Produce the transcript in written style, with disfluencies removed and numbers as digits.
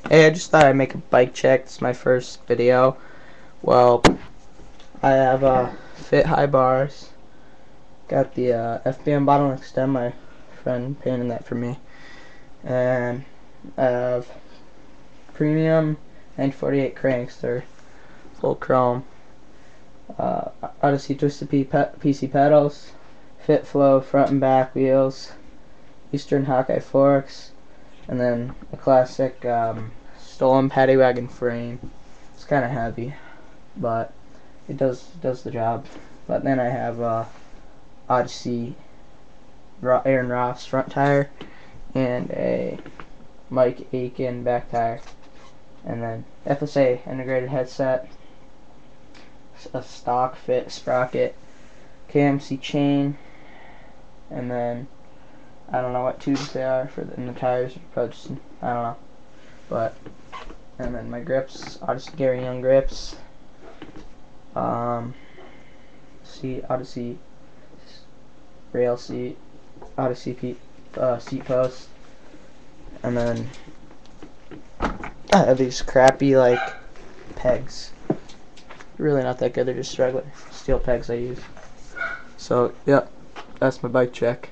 Hey, I just thought I'd make a bike check. It's my first video. Well, I have fit high bars. Got the FBM bottleneck stem. My friend painted that for me. And I have premium 948 cranks. They're full chrome. Odyssey Twisted PC pedals. Fit Flow front and back wheels. Eastern Hawkeye forks. And then a classic stolen paddy wagon frame. It's kind of heavy, but it does the job. But then I have Odyssey Aaron Ross front tire and a Mike Aiken back tire, and then FSA integrated headset, a stock fit sprocket, KMC chain, and then I don't know what tubes they are for in the tires. Probably just, I don't know. But and then my grips, Odyssey Gary Young grips. Odyssey rail seat, Odyssey seat post, and then I have these crappy pegs. Really not that good. They're just regular steel pegs I use. So yep, that's my bike check.